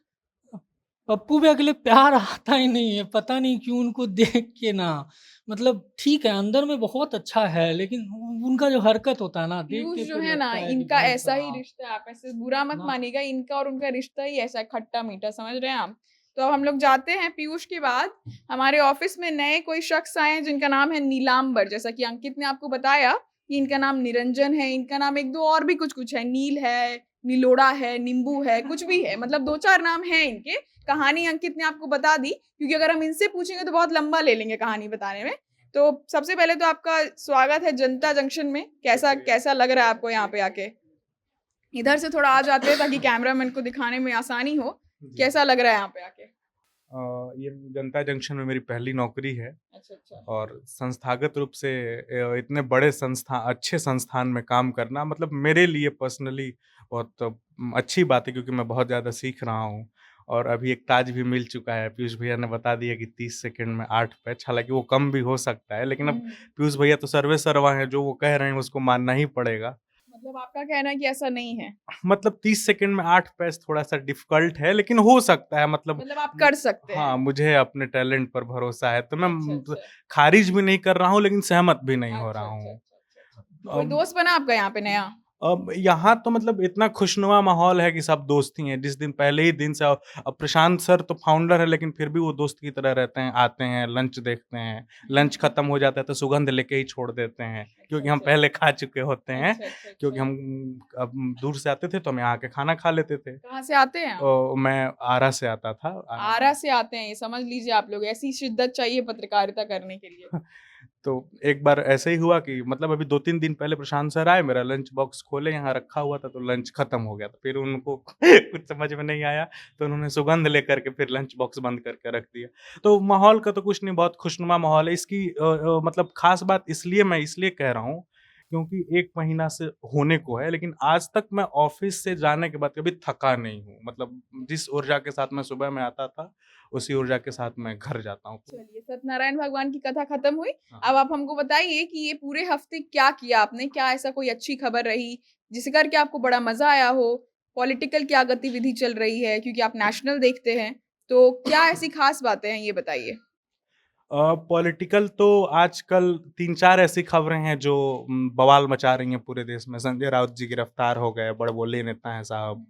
पप्पू भैया के लिए प्यार आता ही नहीं है, पता नहीं क्यों उनको देख के ना, मतलब ठीक है अंदर में बहुत अच्छा है लेकिन उनका जो हरकत होता है ना देख पीयूष के जो फिर है ना, लगता है कि इनका भाई ऐसा ही साहब, रिश्ता है। आप ऐसे बुरा मत ना। मानिएगा, इनका और उनका रिश्ता ही ऐसा है, खट्टा मीठा, समझ रहे हैं आप। तो अब हम लोग जाते हैं पीयूष के बाद। हमारे ऑफिस में नए कोई शख्स आए हैं जिनका नाम है नीलांबर। जैसा कि अंकित ने आपको बताया कि इनका नाम निरंजन है, इनका नाम एक दो और भी कुछ है, नील है, नीलोड़ा है, नींबू है, कुछ भी है, मतलब 2-4 नाम है इनके। कहानी अंकित ने आपको बता दी, क्योंकि अगर हम इनसे पूछेंगे तो बहुत लंबा ले लेंगे कहानी बताने में। तो सबसे पहले तो आपका स्वागत है जनता जंक्शन में। कैसा लग रहा है आपको यहाँ पे आके? इधर से थोड़ा आ जाते हैं ताकि कैमरामैन को दिखाने में आसानी हो। कैसा लग रहा है यहाँ पे आके? ये जनता जंक्शन में मेरी पहली नौकरी है अच्छा। और संस्थागत रूप से इतने बड़े अच्छे संस्थान में काम करना मतलब मेरे लिए पर्सनली बहुत अच्छी बात है, क्योंकि मैं बहुत ज़्यादा सीख रहा हूँ और अभी एक ताज भी मिल चुका है। पीयूष भैया ने बता दिया कि 30 सेकंड में 8 पैच, हालांकि वो कम भी हो सकता है, लेकिन अब पीयूष भैया तो सर्वे सर्वा हैं, जो वो कह रहे हैं उसको मानना ही पड़ेगा। मतलब आपका कहना है कि ऐसा नहीं है? मतलब 30 सेकंड में 8 पैच थोड़ा सा डिफिकल्ट है, लेकिन हो सकता है। मतलब आप कर सकते हैं? हाँ, मुझे अपने टैलेंट पर भरोसा है, तो मैं अच्छा। खारिज भी नहीं कर रहा हूँ लेकिन सहमत भी नहीं हो अच्छा, रहा अच्छा, हूँ। अच्छा। कोई दोस्त बना आपका यहाँ पे नया? अब यहाँ तो मतलब इतना खुशनुमा माहौल है कि सब दोस्त ही हैं। जिस दिन पहले ही दिन से अब प्रशांत सर तो फाउंडर है, लेकिन फिर भी वो दोस्त की तरह रहते हैं, आते हैं, लंच देखते हैं, लंच खत्म हो जाता है तो सुगंध लेके ही छोड़ देते हैं, क्योंकि हम पहले खा चुके होते हैं। क्योंकि हम अब दूर से आते थे तो हम यहाँ आके खाना खा लेते थे। कहाँ से आते हैं आप? मैं आरा से आता था। आरा से आते हैं, ये समझ लीजिए आप लोग। ऐसी शिद्दत चाहिए पत्रकारिता करने के लिए। तो एक बार ऐसे ही हुआ कि मतलब अभी 2-3 दिन पहले प्रशांत सर आए, मेरा लंच बॉक्स खोले, यहाँ रखा हुआ था तो लंच खत्म हो गया था। फिर उनको कुछ समझ में नहीं आया तो उन्होंने सुगंध लेकर के फिर लंच बॉक्स बंद करके रख दिया। तो माहौल का तो कुछ नहीं, बहुत खुशनुमा माहौल है। इसकी मतलब खास बात मैं इसलिए कह रहा हूँ क्योंकि 1 महीना से होने को है, लेकिन आज तक मैं ऑफ़िस से जाने के बाद कभी थका नहीं हूँ। मतलब जिस ऊर्जा के साथ मैं सुबह में आता था, उसी ऊर्जा के साथ मैं घर जाता हूँ। चलिए, सत्यनारायण भगवान की कथा खत्म हुई। हाँ। अब आप हमको बताइए कि ये पूरे हफ्ते क्या किया आपने? क्या ऐसा कोई अच्छी खबर रही, जिसे करके आपको बड़ा मज़ा आया हो? पॉलिटिकल क्या गतिविधि चल रही है? क्योंकि आप नेशनल देखते हैं, तो क्या ऐसी खास बातें हैं, ये बताइए? पॉलिटिकल तो आजकल 3-4 ऐसी खबरें हैं जो बवाल मचा रही हैं पूरे देश में। संजय राउत जी गिरफ्तार हो गए, बड़बोले नेता हैं साहब।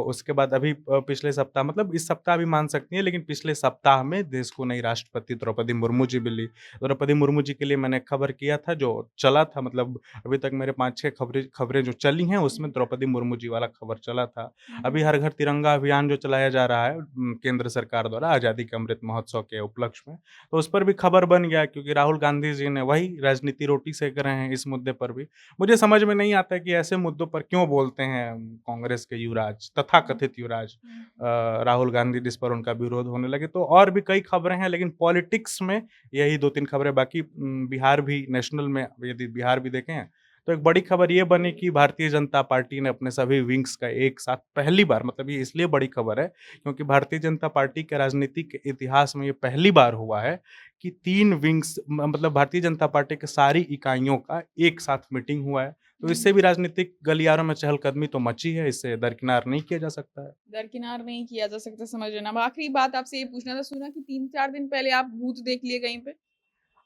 उसके बाद अभी पिछले सप्ताह, मतलब इस सप्ताह भी मान सकती हैं, लेकिन पिछले सप्ताह में देश को नई राष्ट्रपति द्रौपदी मुर्मू जी मिली। द्रौपदी मुर्मू जी के लिए मैंने खबर किया था, जो चला था, मतलब अभी तक मेरे 5-6 खबरें जो चली हैं, उसमें द्रौपदी मुर्मू जी वाला खबर चला था। अभी हर घर तिरंगा अभियान जो चलाया जा रहा है केंद्र सरकार द्वारा आज़ादी के अमृत महोत्सव के उपलक्ष्य में, तो उस पर भी खबर बन गया, क्योंकि राहुल गांधी जी ने वही राजनीति रोटी सेक रहे हैं इस मुद्दे पर भी। मुझे समझ में नहीं आता कि ऐसे मुद्दों पर क्यों बोलते हैं कांग्रेस के युवराज, तथाकथित युवराज राहुल गांधी, जिस पर उनका विरोध होने लगे। तो और भी कई खबरें हैं, लेकिन पॉलिटिक्स में यही 2-3 खबरें। बाकी बिहार भी, नेशनल में यदि बिहार भी देखें, तो एक बड़ी खबर ये बनी कि भारतीय जनता पार्टी ने अपने सभी विंग्स का एक साथ पहली बार, मतलब ये इसलिए बड़ी खबर है क्योंकि भारतीय जनता पार्टी के राजनीतिक इतिहास में ये पहली बार हुआ है कि 3 विंग्स, मतलब भारतीय जनता पार्टी के सारी इकाइयों का एक साथ मीटिंग हुआ है। तो इससे भी राजनीतिक गलियारों में चहलकदमी तो मची है, इससे दरकिनार नहीं किया जा सकता है। दरकिनार नहीं किया जा सकता, समझ लेना। अब आखिरी बात आपसे ये पूछना था, सुना कि 3-4 दिन पहले आप भूत देख लिए कहीं पे?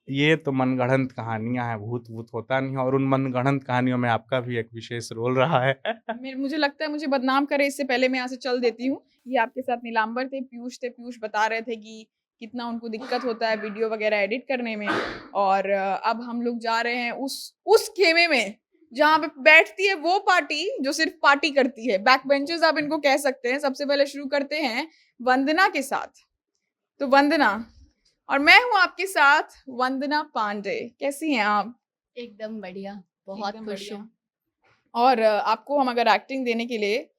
ये तो मनगढ़ंत कहानियाँ हैं, भूत-वूत होता नहीं है, और उन मनगढ़ंत कहानियों में आपका भी एक विशेष रोल रहा है। मुझे लगता है मुझे बदनाम करे इससे पहले मैं यहाँ से चल देती हूँ। ये आपके साथ नीलांबर थे, पीयूष बता रहे थे कि कितना उनको दिक्कत होता है वीडियो वगैरह एडिट करने में, और अब हम लोग जा रहे हैं उस खेमे में जहाँ पे बैठती है वो पार्टी जो सिर्फ पार्टी करती है। बैक बेंचर्स आप इनको कह सकते हैं। सबसे पहले शुरू करते हैं वंदना के साथ। तो वंदना, और मैं हूँ आपके साथ वंदना पांडे। कैसी हैं आप? एकदम बढ़िया, बहुत एकदम खुश बढ़िया। हूँ। और आपको हम अगर एक्टिंग देने के लिए,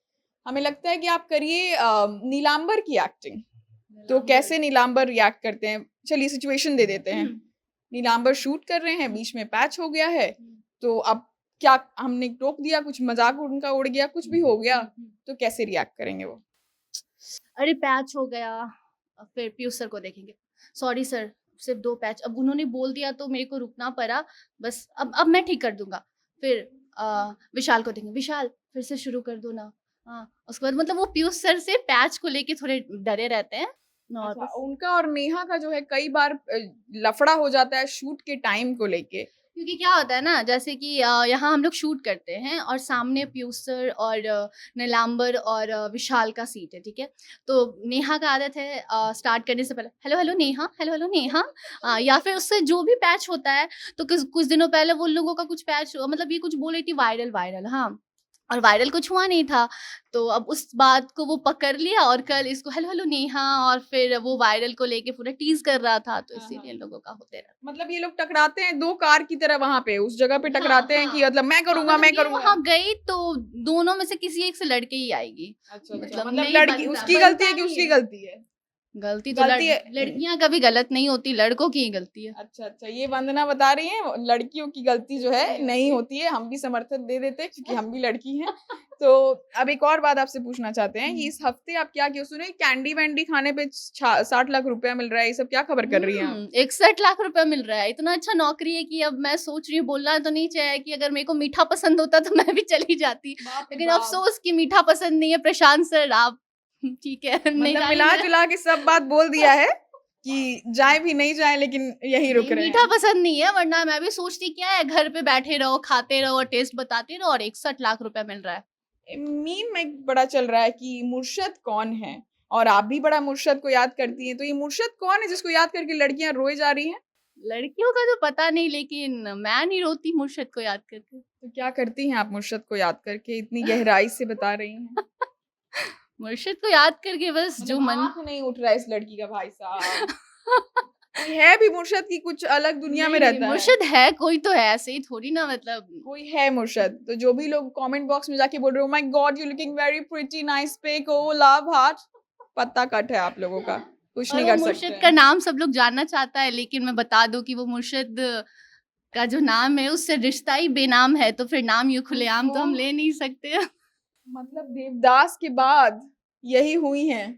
हमें लगता है कि आप करिए नीलांबर की एक्टिंग। तो कैसे नीलांबर रिएक्ट करते हैं, चलिए सिचुएशन दे देते हैं। नीलांबर शूट कर रहे हैं, बीच में पैच हो गया है, तो अब क्या हमने टोक दिया, कुछ मजाक उनका उड़ गया, कुछ भी हो गया, तो कैसे रिएक्ट करेंगे वो? अरे पैच हो गया, फिर पीयूष सर को देखेंगे। सॉरी सर, सिर्फ 2 पैच। अब उन्होंने बोल दिया तो मेरे को रुकना पड़ा। बस अब मैं ठीक कर दूंगा। फिर विशाल को देखेंगे। विशाल, फिर से शुरू कर दो ना। हाँ, उसके बाद मतलब वो पीयूष सर से पैच को लेके थोड़े डरे रहते हैं। और अच्छा, बस उनका और नेहा का जो है कई बार लफड़ा हो जाता है शूट के टाइम को लेके। क्योंकि क्या होता है ना, जैसे कि यहाँ हम लोग शूट करते हैं और सामने पीयूष सर और नीलांबर और विशाल का सीट है, ठीक है। तो नेहा का आदत है स्टार्ट करने से पहले hello hello Neha, hello hello Neha, या फिर उससे जो भी पैच होता है। तो कुछ दिनों पहले वो लोगों का कुछ पैच, मतलब ये कुछ बोल रही थी वायरल वायरल, हाँ, और वायरल कुछ हुआ नहीं था। तो अब उस बात को वो पकड़ लिया और कल इसको हेलो हेलो नेहा, और फिर वो वायरल को लेके पूरा टीज कर रहा था। तो इसीलिए लोगों का होते रहा। मतलब ये लोग टकराते हैं 2 कार की तरह वहां पे, उस जगह पे टकराते हैं कि मतलब मैं करूंगा, मैं करूंगा। वहां गई तो दोनों में से किसी एक से लड़के ही आएगी। अच्छा, मतलब मतलब नहीं लड़की बनता, उसकी गलती है बनता कि नहीं उसकी है। गलती है? गलती तो गलती है। लड़कियां कभी गलत नहीं होती, लड़कों की ही गलती है। अच्छा, ये वंदना बता रही है लड़कियों की गलती जो है नहीं होती है। हम भी समर्थन दे देते हैं क्योंकि हम भी लड़की हैं। तो अब एक और बात आपसे पूछना चाहते हैं कि इस हफ्ते आप क्या किया? सुने कैंडी वैंडी खाने पे 60 लाख रुपया मिल रहा है, ये सब क्या खबर कर रही हैं आप? 61 लाख रुपया मिल रहा है। इतना अच्छा नौकरी है कि अब मैं सोच रही हूँ, बोलना तो नहीं चाहिए कि अगर मेरे को मीठा पसंद होता तो मैं भी चली जाती, लेकिन अफसोस कि मीठा पसंद नहीं है। प्रशांत सर आप ठीक है, नहीं मतलब जाने मिला मेरा- जुला के सब बात बोल दिया है कि जाए भी नहीं जाए, लेकिन यही रुक नहीं, रहे मीठा हैं। पसंद नहीं है, वरना मैं भी सोचती क्या है, घर पे बैठे रहो, खाते रहो और टेस्ट बताते रहो, और 61 लाख रुपया मिल रहा है। मीम में बड़ा चल रहा है कि मुर्शद कौन है, और आप भी बड़ा मुर्शद को याद करती हैं। तो ये मुर्शद कौन है जिसको याद करके लड़कियां रोए जा रही हैं? लड़कियों का तो पता नहीं, लेकिन मैं नहीं रोती मुर्शद को याद करके। तो क्या करती हैं आप मुर्शद को याद करके? इतनी गहराई से बता रही हैं। मुर्शद को याद करके बस जो मतलब मन आँख नहीं उठ रहा है इस लड़की का, भाई साहब। कोई है भी मुर्शद की कुछ अलग दुनिया में नहीं, रहता है? मुर्शद है, कोई तो है, ऐसे ही थोड़ी ना, मतलब कोई है मुर्शद। तो जो भी लोग कमेंट बॉक्स में जाके बोल रहे हो my god you looking very pretty nice pic, oh love heart, पत्ता कट है आप लोगों का, कुछ और नहीं वो कर मुर्शद सकते का हैं। नाम सब लोग जानना चाहता है, लेकिन मैं बता दूं कि वो मुर्शद का जो नाम है उससे रिश्ता ही बेनाम है, तो फिर नाम यूँ खुलेआम तो हम ले नहीं सकते। मतलब देवदास के बाद यही हुई हैं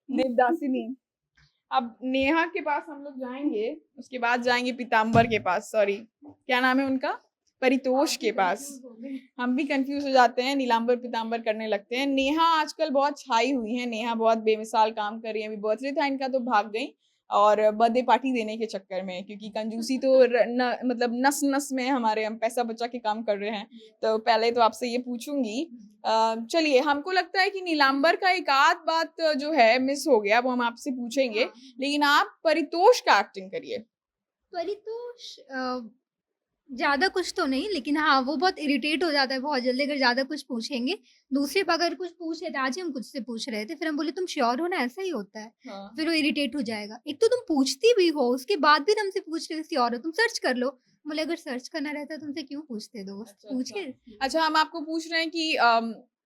देवदासिनी। अब नेहा के पास हम लोग जाएंगे, उसके बाद जाएंगे पीताम्बर के पास, सॉरी क्या नाम है उनका, परितोष के पास। हम भी कंफ्यूज हो जाते हैं, नीलांबर पीताम्बर करने लगते हैं। नेहा आजकल बहुत छाई हुई है, नेहा बहुत बेमिसाल काम कर रही है। अभी बर्थडे था इनका तो भाग गई, और बर्थडे पार्टी देने के चक्कर में, क्योंकि कंजूसी तो मतलब नस नस में हमारे, हम पैसा बचा के काम कर रहे हैं। तो पहले तो आपसे ये पूछूंगी, चलिए हमको लगता है कि नीलांबर का एक आध बात जो है मिस हो गया, वो हम आपसे पूछेंगे, लेकिन आप परितोष का एक्टिंग करिए। परितोष ज़्यादा कुछ तो नहीं, लेकिन हाँ वो बहुत इरिटेट हो जाता है बहुत जल्दी अगर ज़्यादा कुछ पूछेंगे। दूसरे पर अगर कुछ पूछ रहे थे, आज ही हम कुछ से पूछ रहे थे, फिर हम बोले तुम श्योर हो ना, ऐसा ही होता है। हाँ। फिर वो इरिटेट हो जाएगा। एक तो तुम पूछती भी हो, उसके बाद भी तुमसे पूछ रहे हो श्योर हो, तुम सर्च कर लो। बोले अगर सर्च करना रहता है तुमसे क्यों पूछते दोस्त, अच्छा, पूछ के। अच्छा हम आपको पूछ रहे हैं कि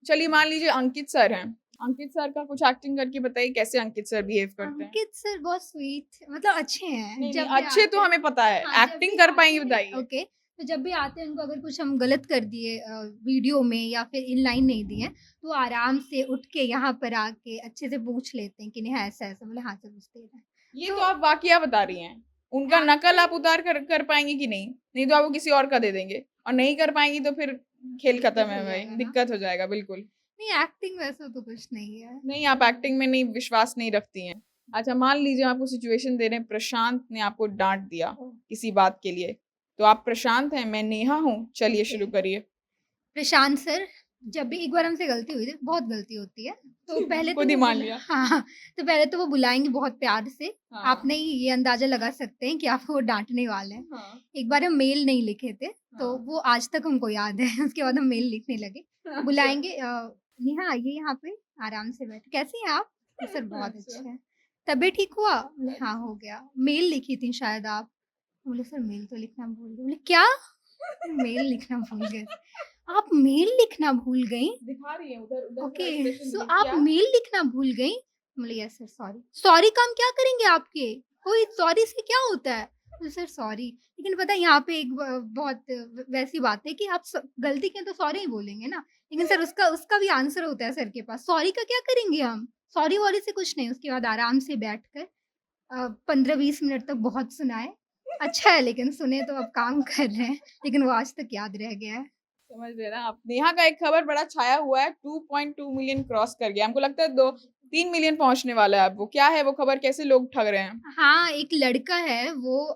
चलिए मान लीजिए अंकित सर हैं, अंकित सर का कुछ एक्टिंग करके बताइए कैसे अंकित सर बिहेव करते हैं। अंकित सर बहुत स्वीट, मतलब अच्छे हैं। नहीं, जब नहीं, भी अच्छे आते तो हैं- हमें पता है, हाँ, जब एक्टिंग भी कर आते पाएंगे हैं- बताइए। ओके, तो जब भी आते हैं उनको अगर कुछ हम गलत कर दिए वीडियो में या फिर इन लाइन नहीं दिए, तो आराम से उठ के यहाँ पर आके अच्छे से पूछ लेते हैं कि नहीं ऐसा ऐसा, बोले हाँ सर पूछते हैं। ये तो आप वाकया बता रही हैं, उनका नकल आप उतार कर पाएंगे कि नहीं? नहीं तो आप वो किसी और का दे देंगे, और नहीं कर पाएंगी तो फिर खेल खत्म है भाई, दिक्कत हो जाएगा बिल्कुल। नहीं एक्टिंग वैसा तो कुछ नहीं है। नहीं, आप एक्टिंग में नहीं विश्वास नहीं रखती हैं। अच्छा मान लीजिए आपको सिचुएशन दे रहे हैं, प्रशांत ने आपको डांट दिया किसी बात के लिए, तो आप प्रशांत हैं, मैं नेहा हूँ, चलिए शुरू करिए। प्रशांत सर, जब भी एक बार हमसे गलती हुई थी, बहुत गलती होती है, तो पहले खुद ही वो मान लिया। हाँ, तो पहले तो वो बुलाएंगे बहुत प्यार से। हाँ। आप नहीं ये अंदाजा लगा सकते हैं कि आपको वो डांटने वाले हैं। हाँ। एक बार हम मेल नहीं लिखे थे, तो हाँ। वो आज तक हमको याद है। उसके बाद हम मेल लिखने लगे। बुलाएंगे, नेहा आइए यहाँ पे, आराम से बैठ, कैसे हैं आप? तो सर बहुत अच्छा। अच्छे हैं, तबीयत ठीक हुआ? बोले हाँ हो गया। मेल लिखी थी शायद आप? बोले सर मेल तो लिखना भूल गए। बोले क्या? मेल लिखना भूल गए? आप मेल लिखना भूल गई? दिखा रही है उधर उधर ओके, expression सो देख आप क्या? मेल लिखना भूल गई? बोले यस सर सॉरी। सॉरी काम क्या करेंगे आपके? कोई सॉरी से क्या होता है? बोले सर सॉरी, लेकिन पता है यहाँ पे एक बहुत वैसी बात है कि आप गलती किया तो सॉरी ही बोलेंगे ना, लेकिन सर उसका उसका भी आंसर होता है सर के पास। सॉरी का क्या करेंगे हम? सॉरी वॉरी से कुछ नहीं। उसके बाद आराम से बैठ कर 15-20 मिनट तक बहुत सुनाए। अच्छा है, लेकिन सुने तो अब काम कर रहे हैं, लेकिन वो आज तक याद रह गया है। समझ रहे ना आप? नेहा का एक खबर बड़ा छाया हुआ है, 2.2 मिलियन क्रॉस कर गया, हमको लगता है 2-3 मिलियन पहुंचने वाला है अब। वो क्या है वो खबर, कैसे लोग ठग रहे हैं? हाँ, एक लड़का है वो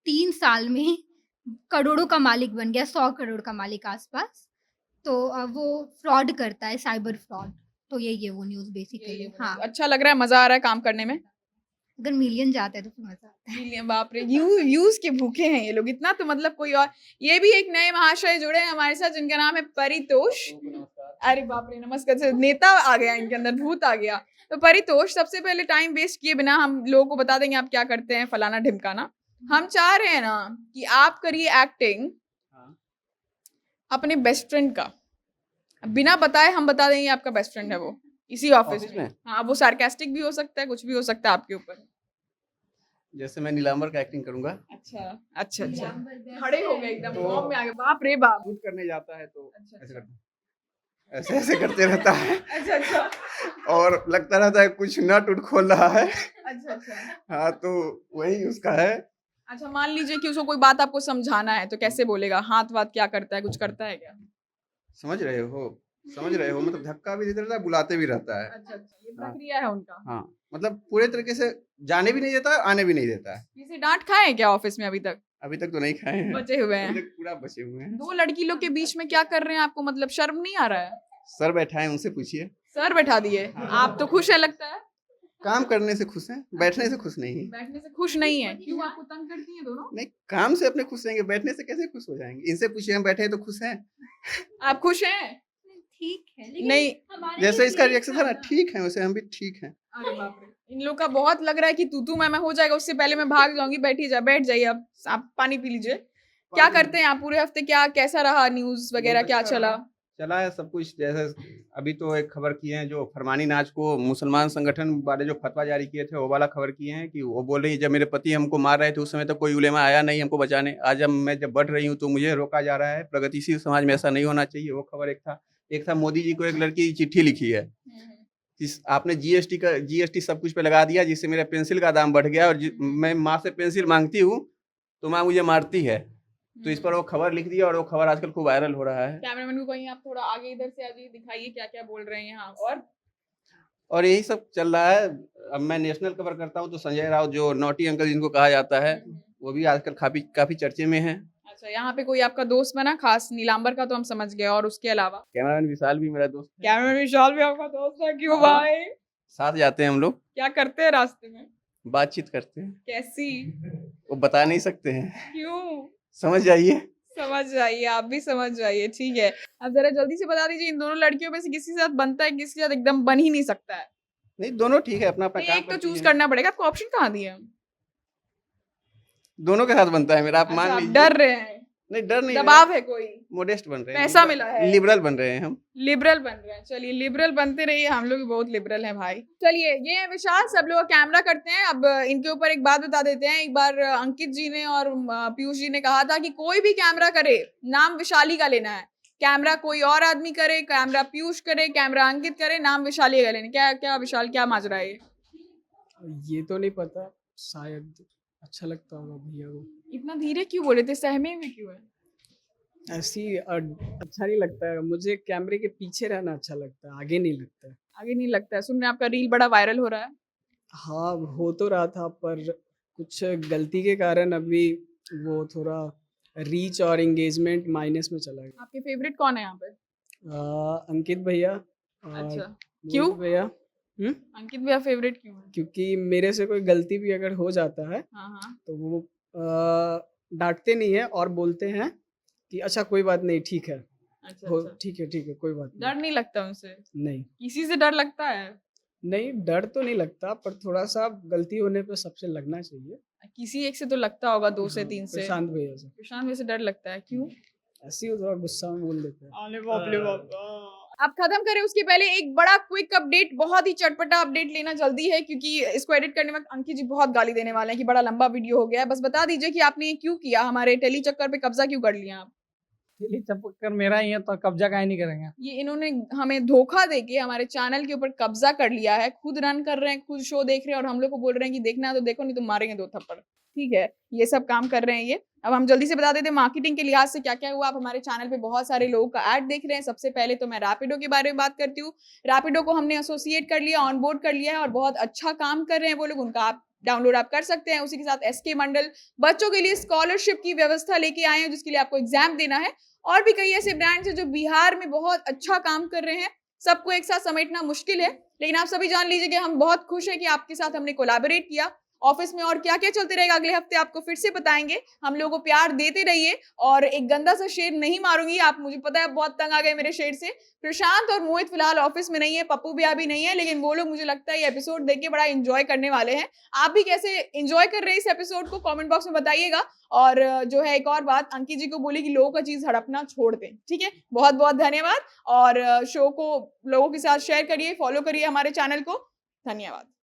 3 साल में करोड़ों का मालिक बन गया, 100 करोड़ का मालिक आस-पास। तो वो फ्रॉड करता है, साइबर फ्रॉड। तो यही है वो न्यूज़ बेसिकली। हाँ, अच्छा लग रहा है, मजा आ रहा है काम करने में? अगर मिलियन जाता है तो फिर मज़ा आता है। मिलियन, बाप रे, व्यूज के भूखे हैं ये लोग इतना, तो मतलब कोई और। ये भी एक नए महाशय जुड़े हैं हमारे साथ, जिनका नाम है परितोष। अरे बाप रे, नमस्कार से नेता आ गया इनके अंदर, भूत आ गया। तो परितोष, सबसे पहले टाइम वेस्ट किए बिना हम लोगों को बता देंगे आप क्या करते हैं, फलाना ढिमकाना। हम चाह रहे हैं ना कि आप करिए एक्टिंग अपने बेस्ट फ्रेंड का, बिना बताए हम बता देंगे आपका बेस्ट फ्रेंड है वो, इसी ऑफिस ऑफिस में। में? हाँ, वो सार्केस्टिक भी हो सकता है, कुछ भी हो सकता है आपके ऊपर। जैसे मैं नीलांबर का एक्टिंग करूंगा, अच्छा अच्छा अच्छा, खड़े हो गए एकदम, तो- फॉर्म में आ गए, बाप रे बाप। शूट करने जाता है तो अच्छा ऐसे अच्छा करता है, ऐसे ऐसे करते रहता है, अच्छा अच्छा और लगता रहता है कुछ नट उट खोल रहा है। अच्छा अच्छा। हाँ, तो वही उसका है। अच्छा मान लीजिए कि उसको कोई बात आपको समझाना है, तो कैसे बोलेगा? हाथ वाथ क्या करता है, कुछ करता है क्या? समझ रहे हो? समझ रहे हो, मतलब धक्का भी देता रहता है, बुलाते भी रहता है। अच्छा अच्छा, ये प्रक्रिया है उनका। हाँ, मतलब पूरे तरीके से जाने भी नहीं देता है, आने भी नहीं देता है। किसी डांट खाए हैं क्या ऑफिस में अभी तक? अभी तक तो नहीं खाए हैं, बचे हुए हैं। अभी तक पूरा बचे हुए हैं। दो लड़की लोग के बीच में क्या कर रहे हैं आपको, मतलब शर्म नहीं आ रहा है? सर बैठा है, उनसे पूछिए। सर बैठा दिए, आप तो खुश है लगता है। काम करने से खुश हैं, बैठने से खुश नहीं। बैठने से खुश नहीं है, क्यों? आपको तंग करती हैं दोनों? नहीं, काम से अपने खुश रहेंगे, बैठने से कैसे खुश हो जाएंगे? इनसे पूछिए, हम बैठे हैं तो खुश हैं। आप खुश हैं? ठीक है, लेकिन नहीं, हमारे जैसे लिए इसका ठीक रिएक्शन था ना, था। ठीक है, वैसे हम भी ठीक हैं। अरे बाप रे, इन लोग का बहुत लग रहा है कि तू मैं हो जाएगा, उससे पहले मैं भाग जाऊंगी। बैठ जाइए, अब आप पानी पी लीजिए। क्या करते हैं आप पूरे हफ्ते, क्या कैसा रहा न्यूज वगैरह, क्या चला? चला है सब कुछ। जैसे अभी तो एक खबर किए हैं, जो फरमानी नाच को मुसलमान संगठन वाले जो फतवा जारी किए थे, वो वाला खबर किए हैं कि वो बोल रही है, जब मेरे पति हमको मार रहे थे उस समय तक कोई उलेमा आया नहीं हमको बचाने। आज जब बढ़ रही हूँ तो मुझे रोका जा रहा है। प्रगतिशील समाज में ऐसा नहीं होना चाहिए। वो खबर एक था मोदी जी को एक लड़की चिट्ठी लिखी है, आपने जीएसटी सब कुछ पे लगा दिया, जिससे मेरा पेंसिल का दाम बढ़ गया, और मैं माँ से पेंसिल मांगती हूँ तो माँ मुझे मारती है। तो इस पर वो खबर लिख दिया, और वो खबर आजकल खूब वायरल हो रहा है। कैमरामैन को कहीं आप थोड़ा आगे इधर से आगे दिखाइए क्या क्या बोल रहे हैं यहाँ। और यही सब चल रहा है। अब मैं नेशनल कवर करता हूँ तो संजय राउत, जो नॉटी अंकल जिनको कहा जाता है, वो भी आजकल काफी चर्चे में है। अच्छा, यहाँ पे कोई आपका दोस्त बना खास? नीलांबर का तो हम समझ गए, और उसके अलावा? कैमरामैन विशाल भी मेरा दोस्त है। कैमरामैन विशाल भी आपका दोस्त है? क्यों भाई? साथ जाते हैं हम लोग, क्या करते हैं रास्ते में? बातचीत करते हैं। कैसी? वो बता नहीं सकते हैं, क्यों? समझ जाइए। समझ जाइए, आप भी समझ जाइए, ठीक है। अब जरा जल्दी से बता दीजिए, इन दोनों लड़कियों में से किसी के साथ बनता है, किसी के साथ एकदम बन ही नहीं सकता है? नहीं, दोनों ठीक है, अपना अपना काम एक तो करती चूज हैं। करना पड़ेगा। आपको ऑप्शन कहाँ दिए हम? दोनों के साथ बनता है मेरा, आप मान अच्छा, आप लीजिए। डर रहे हैं? नहीं, डर नहीं, दबाव है कोई? मोडेस्ट बन रहे हैं, पैसा मिला है? लिबरल बन रहे हैं हम। लिबरल बन रहे हैं, चलिए लिबरल बनते रहिए, हम लोग भी बहुत लिबरल हैं भाई। चलिए, ये है विशाल, सब लोग कैमरा करते हैं। अब इनके ऊपर एक बात बता देते हैं। एक बार अंकित जी ने और पीयूष जी ने कहा था कि कोई भी कैमरा करे, नाम विशाली का लेना है। कैमरा कोई और आदमी करे, कैमरा पीयूष करे, कैमरा अंकित करे, नाम विशाली का लेना। क्या क्या विशाल, क्या माजरा है ये तो नहीं पता, शायद अच्छा लगता होगा भैया को। इतना धीरे क्यों बोले थे? सहमे हुए क्यों है? ऐसी अच्छा नहीं लगता है मुझे। कैमरे के पीछे रहना अच्छा लगता है, आगे नहीं लगता है। आगे नहीं लगता है। सुन रहे हैं आपका रील बड़ा वायरल हो रहा है। हाँ, हो तो रहा था, पर कुछ गलती के कारण अभी वो थोड़ा रीच और एंगेजमेंट माइनस में चला गया। आपके फेवरेट कौन है यहाँ पे? अंकित भैया और अच्छा, मोहित क्यों? भैया। अंकित भैया फेवरेट क्यों है? क्योंकि मेरे से कोई गलती भी अगर हो जाता है हाँ हाँ। तो वो डांटते नहीं है और बोलते हैं कि अच्छा कोई बात नहीं, ठीक है, अच्छा हो अच्छा। ठीक है, कोई बात डर नहीं लगता उनसे? नहीं। किसी से डर लगता है? नहीं, डर तो नहीं लगता, पर थोड़ा सा गलती होने पे सबसे लगना चाहिए। किसी एक से तो लगता होगा, 2 से हाँ, 3 से। प्रशांत भैया से प्रशांत भैया से डर लगता है, क्यों? ऐसे ही वो थोड़ा गुस्सा में बोल देते हैं। अरे बाप रे बाप। आप खत्म करें उसके पहले एक बड़ा क्विक अपडेट, बहुत ही चटपटा अपडेट लेना जल्दी है, क्योंकि इसको एडिट करने में अंकित जी बहुत गाली देने वाले हैं कि बड़ा लंबा वीडियो हो गया है। बस बता दीजिए कि आपने ये क्यों किया, हमारे टेली चक्कर पे कब्जा क्यों कर लिया आप? दिल्ली चक्कर मेरा ही है तो कब्जा काहे नहीं करेंगे। ये इन्होंने हमें धोखा देके हमारे चैनल के ऊपर कब्जा कर लिया है। खुद रन कर रहे हैं, खुद शो देख रहे हैं, और हम लोग को बोल रहे हैं कि देखना है तो देखो, नहीं तो मारेंगे 2 थप्पड़। ठीक है, ये सब काम कर रहे हैं ये। अब हम जल्दी से बता देते हैं मार्केटिंग के लिहाज से क्या क्या हुआ। आप हमारे चैनल पे बहुत सारे लोगों का ऐड देख रहे हैं। सबसे पहले तो मैं रैपिडो के बारे में बात करती हूँ। रैपिडो को हमने एसोसिएट कर लिया, ऑन बोर्ड कर लिया है, और बहुत अच्छा काम कर रहे हैं वो लोग। उनका आप डाउनलोड आप कर सकते हैं। उसी के साथ एसके मंडल बच्चों के लिए स्कॉलरशिप की व्यवस्था लेके आए हैं, जिसके लिए आपको एग्जाम देना है। और भी कई ऐसे ब्रांड्स हैं जो बिहार में बहुत अच्छा काम कर रहे हैं। सबको एक साथ समेटना मुश्किल है, लेकिन आप सभी जान लीजिए कि हम बहुत खुश हैं कि आपके साथ हमने कोलैबोरेट किया। ऑफिस में और क्या क्या चलते रहेगा अगले हफ्ते आपको फिर से बताएंगे। हम लोगों को प्यार देते रहिए, और एक गंदा सा शेर नहीं मारूंगी। आप, मुझे पता है बहुत तंग आ गए मेरे शेर से। प्रशांत और मोहित फिलहाल ऑफिस में नहीं है, पप्पू भी अभी नहीं है, लेकिन वो लोग मुझे लगता है ये एपिसोड देख के बड़ा एंजॉय करने वाले हैं। आप भी कैसे एंजॉय कर रहे हैं इस एपिसोड को कमेंट बॉक्स में बताइएगा। और जो है एक और बात, अंकित जी को बोली कि लोगों का चीज हड़पना छोड़ दें, ठीक है। बहुत बहुत धन्यवाद, और शो को लोगों के साथ शेयर करिए, फॉलो करिए हमारे चैनल को। धन्यवाद।